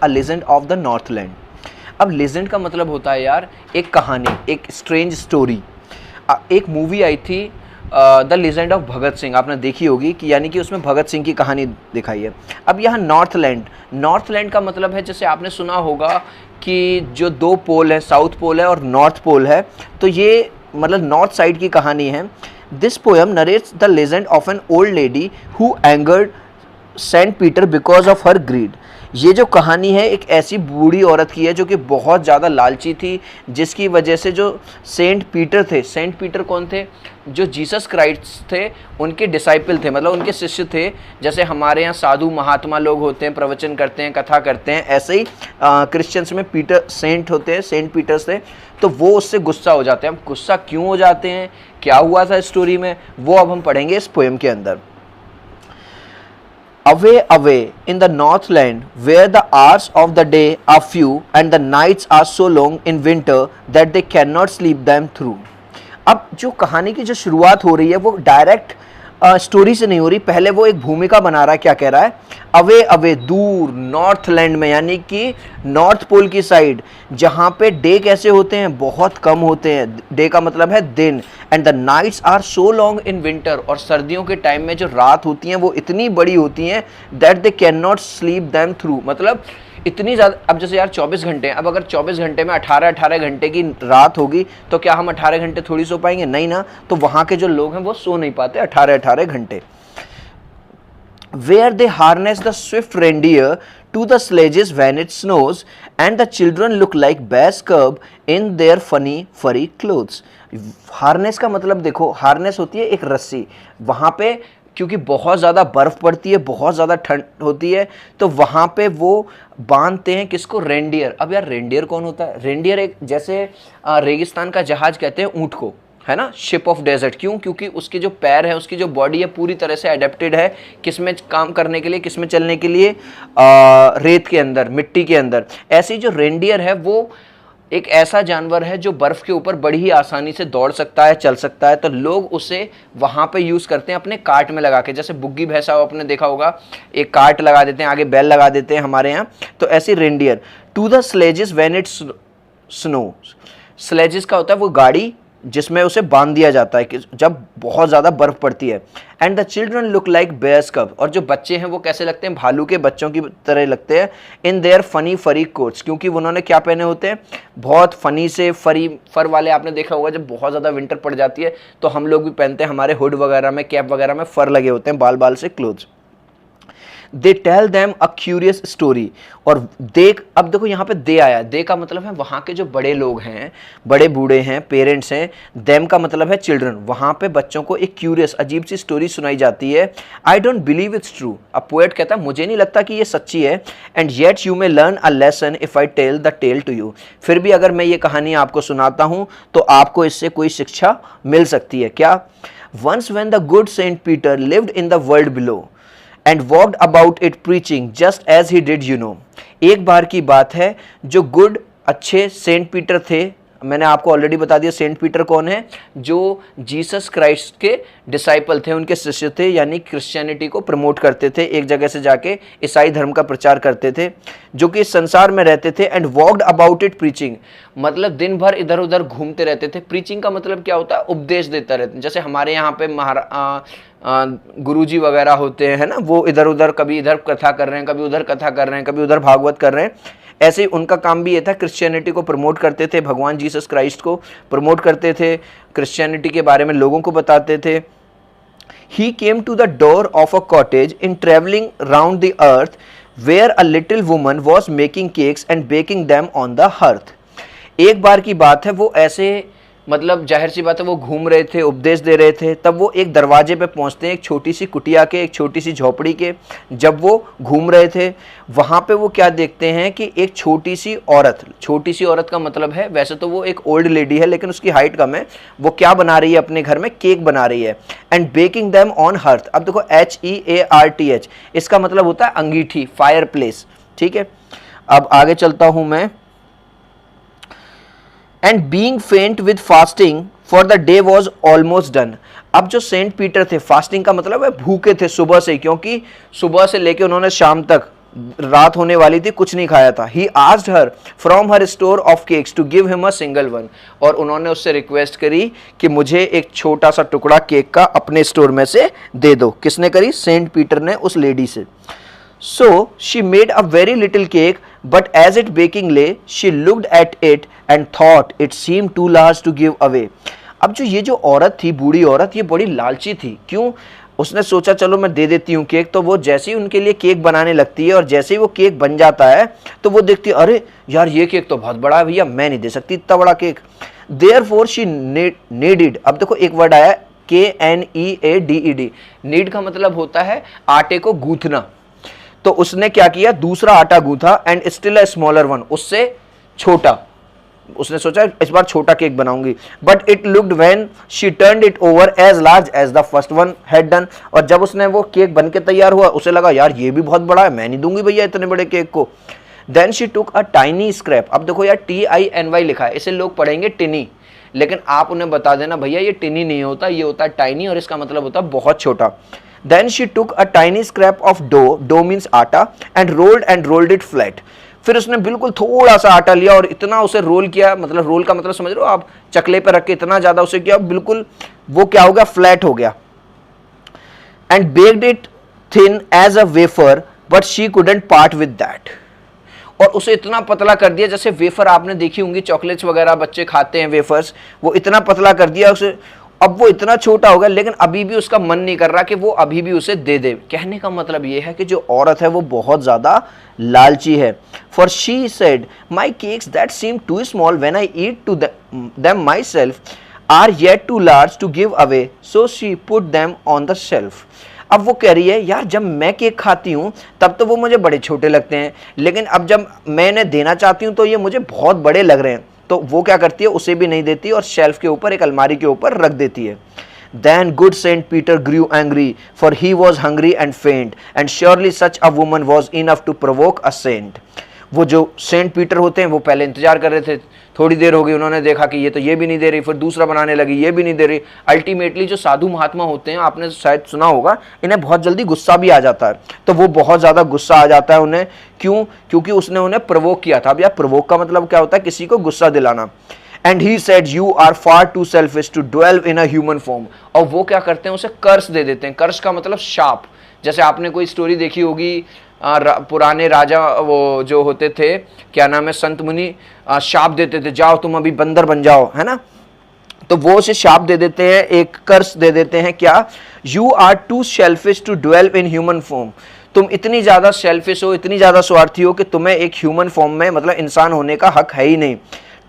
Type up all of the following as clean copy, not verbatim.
A legend of the Northland. अब legend का मतलब होता है यार एक कहानी, एक स्ट्रेंज स्टोरी। एक मूवी आई थी the legend of Bhagat Singh, आपने देखी होगी, कि यानी कि उसमें भगत सिंह की कहानी दिखाई है। अब यहाँ नॉर्थलैंड, नॉर्थलैंड का मतलब है, जैसे आपने सुना होगा कि जो दो पोल है, साउथ पोल है और नॉर्थ पोल है, तो ये मतलब नॉर्थ साइड की कहानी है। This poem narrates the legend of an old lady who angered Saint Peter because of her greed. ये जो कहानी है एक ऐसी बूढ़ी औरत की है जो कि बहुत ज़्यादा लालची थी, जिसकी वजह से जो सेंट पीटर थे, सेंट पीटर कौन थे, जो जीसस क्राइस्ट थे उनके डिसाइपल थे, मतलब उनके शिष्य थे। जैसे हमारे यहाँ साधु महात्मा लोग होते हैं, प्रवचन करते हैं, कथा करते हैं, ऐसे ही क्रिश्चियंस में पीटर सेंट होते हैं, सेंट पीटर्स थे। तो वो उससे गुस्सा हो जाते हैं। अब गुस्सा क्यों हो जाते हैं, क्या हुआ था स्टोरी में, वो अब हम पढ़ेंगे इस पोएम के अंदर। Away, away in the northland, where the hours of the day are few and the nights are so long in winter that they cannot sleep them through। अब जो कहानी की जो शुरुआत हो रही है वो डायरेक्ट स्टोरी से नहीं हो रही, पहले वो एक भूमिका बना रहा है। क्या कह रहा है, अवे अवे, दूर, नॉर्थलैंड में, यानी कि नॉर्थ पोल की साइड, जहाँ पे डे कैसे होते हैं, बहुत कम होते हैं, डे का मतलब है दिन, and the nights are so long in winter, और सर्दियों के टाइम में जो रात होती हैं वो इतनी बड़ी होती हैं, that they can not sleep them through, मतलब इतनी ज़्यादा। अब जैसे यार 24 घंटे हैं, अब अगर 24 घंटे में 18 घंटे की रात होगी तो क्या हम 18 घंटे थोड़ी सो पाएंगे, नहीं ना। तो वहाँ के जो लोग हैं वो सो नहीं पाते 18 घंटे। Where they harness the swift reindeer to the sledges when it snows, and the children look like bears cub in their funny furry clothes। Harness का मतलब देखो, हार्नेस होती है एक रस्सी, वहाँ पे क्योंकि बहुत ज़्यादा बर्फ़ पड़ती है, बहुत ज़्यादा ठंड होती है, तो वहाँ पे वो बांधते हैं किसको, रेंडियर। अब यार रेंडियर कौन होता है, रेंडियर एक जैसे रेगिस्तान का जहाज कहते हैं ऊँट को, है ना, शिप ऑफ डेजर्ट। क्यों, क्योंकि उसके जो पैर है, उसकी जो बॉडी है पूरी तरह से अडेप्टेड है किस में काम करने के लिए, किस में चलने के लिए, रेत के अंदर, मिट्टी के अंदर। ऐसे ही जो रेंडियर है वो एक ऐसा जानवर है जो बर्फ़ के ऊपर बड़ी ही आसानी से दौड़ सकता है, चल सकता है। तो लोग उसे वहाँ पे यूज़ करते हैं अपने कार्ट में लगा के, जैसे बुग्गी भैंसा आपने देखा होगा, एक कार्ट लगा देते हैं, आगे बैल लगा देते हैं हमारे यहाँ, तो ऐसे reindeer. To the sledges when it's snow, sledges का होता है वो गाड़ी जिसमें उसे बांध दिया जाता है कि जब बहुत ज़्यादा बर्फ़ पड़ती है। And the children look like bears cub, और जो बच्चे हैं वो कैसे लगते हैं, भालू के बच्चों की तरह लगते हैं। इन देयर फनी फरी कोट्स, क्योंकि उन्होंने क्या पहने होते हैं, बहुत फनी से फरी फर वाले, आपने देखा होगा जब बहुत ज़्यादा विंटर पड़ जाती है तो हम लोग भी पहनते हैं, हमारे हुड वगैरह में, कैप वगैरह में फर लगे होते हैं, बाल बाल से clothes. They tell them a curious story, और देख, अब देखो यहाँ पे दे आया, दे का मतलब है वहाँ के जो बड़े लोग हैं, बड़े बूढ़े हैं, पेरेंट्स हैं, देम का मतलब है चिल्ड्रन। वहाँ पे बच्चों को एक क्यूरियस अजीब सी स्टोरी सुनाई जाती है। I don't believe it's true, अब पोएट कहता है मुझे नहीं लगता कि ये सच्ची है। And yet you may learn a lesson if I tell the tale to you, फिर भी अगर मैं ये कहानी आपको सुनाता हूँ तो आपको इससे कोई शिक्षा मिल सकती है। क्या, once when the good Saint Peter lived in the world below and walked about it preaching just as he did, you know। एक बार की बात है, जो गुड अच्छे सेंट पीटर थे, मैंने आपको ऑलरेडी बता दिया सेंट पीटर कौन है, जो जीसस क्राइस्ट के डिसाइपल थे, उनके शिष्य थे, यानी क्रिश्चियनिटी को प्रमोट करते थे, एक जगह से जाके ईसाई धर्म का प्रचार करते थे, जो कि इस संसार में रहते थे। And walked about it preaching, मतलब दिन भर इधर उधर घूमते रहते थे। प्रीचिंग का मतलब क्या होता है, उपदेश देता रहते, जैसे हमारे यहाँ पे गुरुजी वगैरह होते हैं, है ना, वो इधर उधर कभी इधर कथा कर रहे हैं, कभी उधर कथा कर रहे हैं, कभी उधर भागवत कर रहे हैं। ऐसे ही उनका काम भी ये था, क्रिश्चियनिटी को प्रमोट करते थे, भगवान जीसस क्राइस्ट को प्रमोट करते थे, क्रिश्चियनिटी के बारे में लोगों को बताते थे। He came to the door of a cottage in traveling round the earth where a little woman was making cakes and baking them on the hearth। एक बार की बात है, वो ऐसे मतलब जाहिर सी बात है वो घूम रहे थे, उपदेश दे रहे थे, तब वो एक दरवाजे पे पहुंचते हैं, एक छोटी सी कुटिया के, एक छोटी सी झोपड़ी के। जब वो घूम रहे थे वहाँ पे वो क्या देखते हैं कि एक छोटी सी औरत, छोटी सी औरत का मतलब है वैसे तो वो एक ओल्ड लेडी है लेकिन उसकी हाइट कम है, वो क्या बना रही है, अपने घर में केक बना रही है। And baking them on hearth, अब देखो HEARTH, इसका मतलब होता है अंगीठी, फायर प्लेस, ठीक है। अब आगे चलता हूँ मैं। एंड बीइंग फेंट with fasting for the day was almost done. अब जो सेंट पीटर थे, फास्टिंग का मतलब है भूखे थे सुबह से, क्योंकि सुबह से लेके उन्होंने शाम तक रात होने वाली थी, कुछ नहीं खाया था। He asked her from her store of cakes to give him a single one, और उन्होंने उससे रिक्वेस्ट करी कि मुझे एक छोटा सा टुकड़ा केक का अपने स्टोर में से दे दो। किसने करी? सेंट पीटर ने उस लेडी से। So she made a very little cake, but as it baking lay, she looked at it and thought it seemed too large to give away. अब जो ये जो औरत थी, बूढ़ी औरत, ये बड़ी लालची थी। क्यों? उसने सोचा चलो मैं दे देती हूँ केक। तो वो जैसे ही उनके लिए केक बनाने लगती है और जैसे ही वो केक बन जाता है तो वो देखती है अरे यार ये केक तो बहुत बड़ा है भैया, मैं नहीं दे सकती इतना बड़ा केक। Therefore she kneaded, अब देखो एक वर्ड आया KNEADED, नीड का मतलब होता है आटे को गूंथना। तो उसने क्या किया? दूसरा आटा गूंथा, and still a smaller one, उससे छोटा। उसने सोचा इस बार छोटा केक बनाऊंगी। But it looked when she turned it over as large as the first one had done, और जब उसने वो केक बन के तैयार हुआ उसे लगा यार ये भी बहुत बड़ा है, मैं नहीं दूंगी भैया इतने बड़े केक को। Then she took a tiny scrap, अब देखो यार TINY लिखा है, इसे लोग पढ़ेंगे टिनी, लेकिन आप उन्हें बता देना भैया ये टिनी नहीं होता, ये होता है टाइनी, और इसका मतलब होता है बहुत छोटा। Then she took a tiny scrap of dough means आटा, and rolled it flat. फिर उसने बिल्कुल थोड़ा सा आटा लिया और इतना उसे रोल किया, मतलब रोल का मतलब समझ रहे हो आप, चकले पे रख के इतना ज्यादा उसे किया, बिल्कुल वो क्या हो गया? फ्लैट हो गया। And baked it thin as a wafer, but she couldn't part with that. और उसे इतना पतला कर दिया, जैसे वेफर आपने देखी होंगी चॉकलेट्स वगैरह बच्चे खाते हैं वेफर्स, वो इतना पतला कर दिया उसे। अब वो इतना छोटा हो गया, लेकिन अभी भी उसका मन नहीं कर रहा कि वो अभी भी उसे दे दे। कहने का मतलब ये है कि जो औरत है वो बहुत ज्यादा लालची है। For she said my cakes that seem too small when I eat to them myself are yet too large to give away, so she put them on the shelf. अब वो कह रही है यार जब मैं केक खाती हूँ तब तो वो मुझे बड़े छोटे लगते हैं, लेकिन अब जब मैं इन्हें देना चाहती हूँ तो ये मुझे बहुत बड़े लग रहे हैं। तो वो क्या करती है? उसे भी नहीं देती और शेल्फ के ऊपर, एक अलमारी के ऊपर रख देती है। Then good Saint Peter grew angry, for he was hungry and faint, and surely such a woman was enough to provoke a saint. वो जो सेंट पीटर होते हैं वो पहले इंतजार कर रहे थे, थोड़ी देर हो गई, उन्होंने देखा कि ये तो ये भी नहीं दे रही, फिर दूसरा बनाने लगी, ये भी नहीं दे रही। अल्टीमेटली जो साधु महात्मा होते हैं, आपने शायद सुना होगा, इन्हें बहुत जल्दी गुस्सा भी आ जाता है, तो वो बहुत ज़्यादा गुस्सा आ जाता है उन्हें। क्यों? क्योंकि उसने उन्हें प्रोवोक किया था। अब यार प्रोवोक का मतलब क्या होता है? किसी को गुस्सा दिलाना। And he said you are far too selfish to dwell in a human form, और वो क्या करते हैं? उसे कर्स दे देते हैं। कर्स का मतलब शाप। जैसे आपने कोई स्टोरी देखी होगी, पुराने राजा वो जो होते थे, क्या नाम है, संत मुनि शाप देते थे, जाओ तुम अभी बंदर बन जाओ, है ना। तो वो उसे शाप दे देते हैं, एक कर्स दे देते हैं। क्या? You are too selfish to dwell in human form, तुम इतनी ज्यादा सेल्फिश हो, इतनी ज्यादा स्वार्थी हो कि तुम्हें एक ह्यूमन फॉर्म में, मतलब इंसान होने का हक है ही नहीं।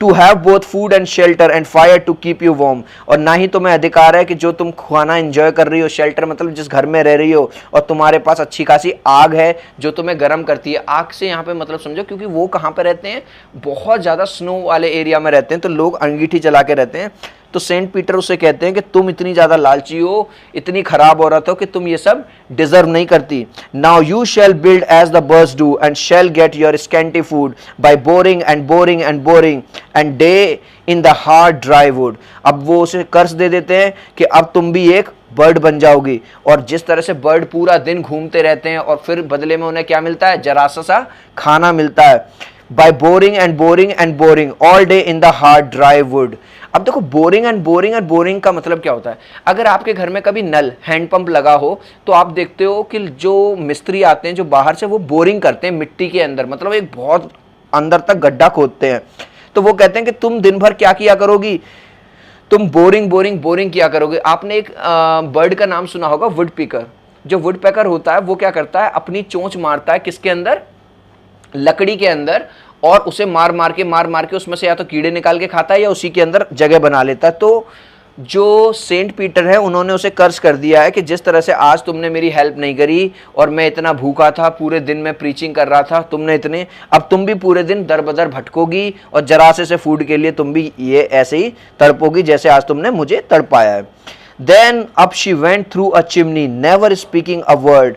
To have both food and shelter and fire to keep you warm, और ना ही तुम्हें अधिकार है कि जो तुम खाना एंजॉय कर रही हो, शेल्टर मतलब जिस घर में रह रही हो, और तुम्हारे पास अच्छी खासी आग है जो तुम्हें गर्म करती है। आग से यहाँ पे मतलब समझो, क्योंकि वो कहाँ पे रहते हैं? बहुत ज़्यादा स्नो वाले एरिया में रहते हैं, तो लोग अंगीठी जला के रहते हैं। तो सेंट पीटर उसे कहते हैं कि तुम इतनी ज़्यादा लालची हो, इतनी खराब औरत हो कि तुम ये सब डिजर्व नहीं करती। Now you shall build as the birds do and shall get your scanty food by boring and boring and boring and day in the hard dry wood. अब वो उसे कर्ज दे देते हैं कि अब तुम भी एक बर्ड बन जाओगी, और जिस तरह से बर्ड पूरा दिन घूमते रहते हैं और फिर बदले में उन्हें क्या मिलता है? जरा सा खाना मिलता है। By boring and boring and boring all day in the hard dry wood. अब देखो बोरिंग एंड बोरिंग का मतलब क्या होता है? अगर आपके घर में कभी नल हैंडपंप लगा हो तो आप देखते हो कि जो मिस्त्री आते हैं जो बाहर से, वो बोरिंग करते हैं मिट्टी के अंदर, मतलब एक बहुत अंदर तक गड्ढा खोदते हैं। तो वो कहते हैं कि तुम दिन भर क्या किया करोगी? तुम बोरिंग किया करोगे। आपने एक बर्ड का नाम सुना होगा, वुड पिकर। जो वुड पिकर होता है वो क्या करता है? अपनी चोंच मारता है किसके अंदर? लकड़ी के अंदर, और उसे मार मार के उसमें से या तो कीड़े निकाल के खाता है या उसी के अंदर जगह बना लेता है। तो जो सेंट पीटर है उन्होंने उसे कर्ज कर दिया है कि जिस तरह से आज तुमने मेरी हेल्प नहीं करी और मैं इतना भूखा था, पूरे दिन में प्रीचिंग कर रहा था, तुमने इतने, अब तुम भी पूरे दिन दर बदर भटकोगी और जरा से फूड के लिए तुम भी ये ऐसे ही तड़पोगी जैसे आज तुमने मुझे तड़पाया है। Then up she went through a chimney never speaking a word,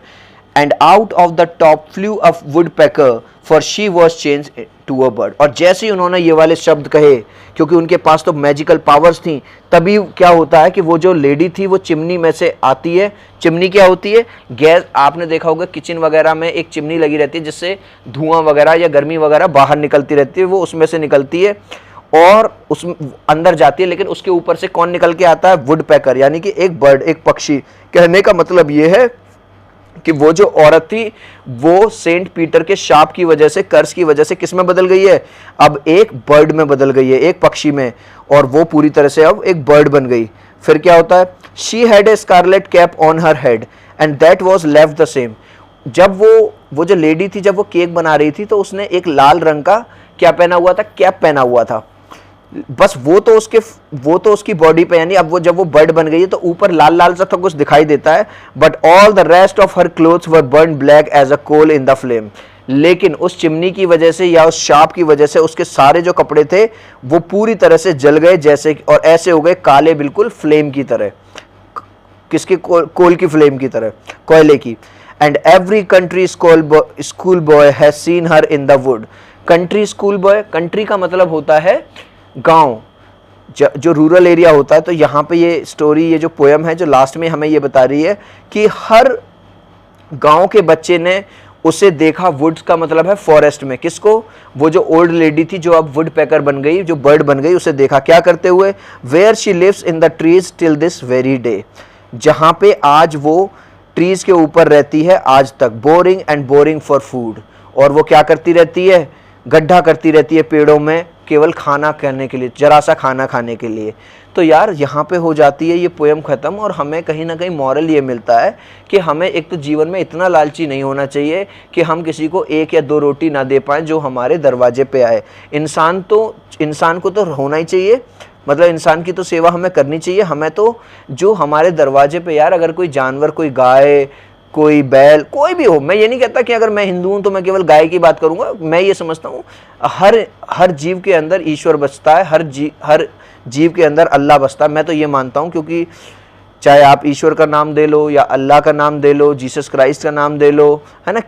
and out of the top flew a woodpecker for she was change to a bird. और जैसे ही उन्होंने ये वाले शब्द कहे, क्योंकि उनके पास तो मैजिकल पावर्स थी, तभी क्या होता है कि वो जो लेडी थी वो चिमनी में से आती है। चिमनी क्या होती है? गैस। आपने देखा होगा किचन वगैरह में एक चिमनी लगी रहती है जिससे धुआं वगैरह या गर्मी वगैरह बाहर निकलती रहती है, वो उसमें से निकलती है और उस अंदर जाती है। लेकिन उसके ऊपर से कौन निकल के आता है? वुड पैकर, यानी कि एक बर्ड, एक पक्षी। कहने का मतलब ये है कि वो जो औरत थी वो सेंट पीटर के शाप की वजह से, कर्स की वजह से किस में बदल गई है? अब एक बर्ड में बदल गई है, एक पक्षी में, और वो पूरी तरह से अब एक बर्ड बन गई। फिर क्या होता है? She had a scarlet cap on her head and that was left the same. जब वो जो लेडी थी, जब वो केक बना रही थी तो उसने एक लाल रंग का क्या पहना हुआ था? कैप पहना हुआ था। बस वो तो उसकी बॉडी पे, यानी अब वो जब वो बर्ड बन गई है तो ऊपर लाल लाल सा तो कुछ दिखाई देता है, but all the rest of her clothes were burn black as a coal in the flame. लेकिन उस चिमनी की वजह से या उस शाप की वजह से उसके सारे जो कपड़े थे वो पूरी तरह से जल गए, जैसे, और ऐसे हो गए काले, बिल्कुल फ्लेम की तरह। किसके? कोल की फ्लेम की तरह, कोयले की। And every country school boy has seen her in the wood. Country school boy, country का मतलब होता है गांव, जो रूरल एरिया होता है। तो यहाँ पे ये स्टोरी, ये जो पोयम है जो लास्ट में हमें ये बता रही है कि हर गांव के बच्चे ने उसे देखा। वुड्स का मतलब है फॉरेस्ट में। किसको? वो जो ओल्ड लेडी थी जो अब वुड पैकर बन गई, जो बर्ड बन गई, उसे देखा। क्या करते हुए? Where she lives in the trees till this very day. जहाँ पे आज वो ट्रीज के ऊपर रहती है आज तक। Boring and boring for food. और वो क्या करती रहती है? गड्ढा करती रहती है पेड़ों में, केवल खाना करने के लिए, जरा सा खाना खाने के लिए। तो यार यहाँ पे हो जाती है ये पोयम ख़त्म, और हमें कहीं ना कहीं मॉरल ये मिलता है कि हमें एक तो जीवन में इतना लालची नहीं होना चाहिए कि हम किसी को एक या दो रोटी ना दे पाएँ जो हमारे दरवाजे पे आए। इंसान को तो होना ही चाहिए, मतलब इंसान की तो सेवा हमें करनी चाहिए। हमें तो जो हमारे दरवाजे पे, यार अगर कोई जानवर, कोई गाय, कोई बैल, कोई भी हो, मैं ये नहीं कहता कि अगर मैं हिंदू हूं तो मैं केवल गाय की बात करूंगा। मैं ये समझता हूँ हर जीव के अंदर ईश्वर बसता है, हर जीव के अंदर अल्लाह बसता है। मैं तो ये मानता हूँ, क्योंकि चाहे आप ईश्वर का नाम दे लो या अल्लाह का नाम दे लो, जीसस क्राइस्ट का नाम दे लो, है ना,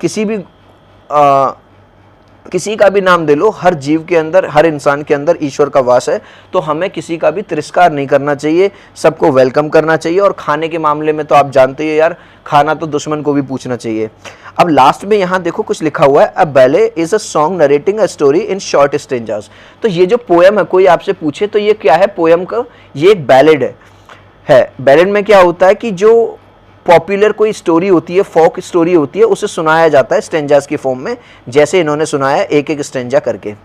किसी का भी नाम दे लो, हर जीव के अंदर, हर इंसान के अंदर ईश्वर का वास है। तो हमें किसी का भी तिरस्कार नहीं करना चाहिए, सबको वेलकम करना चाहिए। और खाने के मामले में तो आप जानते ही यार, खाना तो दुश्मन को भी पूछना चाहिए। अब लास्ट में यहाँ देखो कुछ लिखा हुआ है, a ballet is a song narrating a story in short strangers. तो ये जो पोएम है, कोई आपसे पूछे तो ये क्या है पोएम का? ये एक बैलेड है। बैलेड में क्या होता है कि जो पॉपुलर कोई स्टोरी होती है, फोक स्टोरी होती है, उसे सुनाया जाता है स्टेंजास की फॉर्म में, जैसे इन्होंने सुनाया एक एक स्टेंजा करके।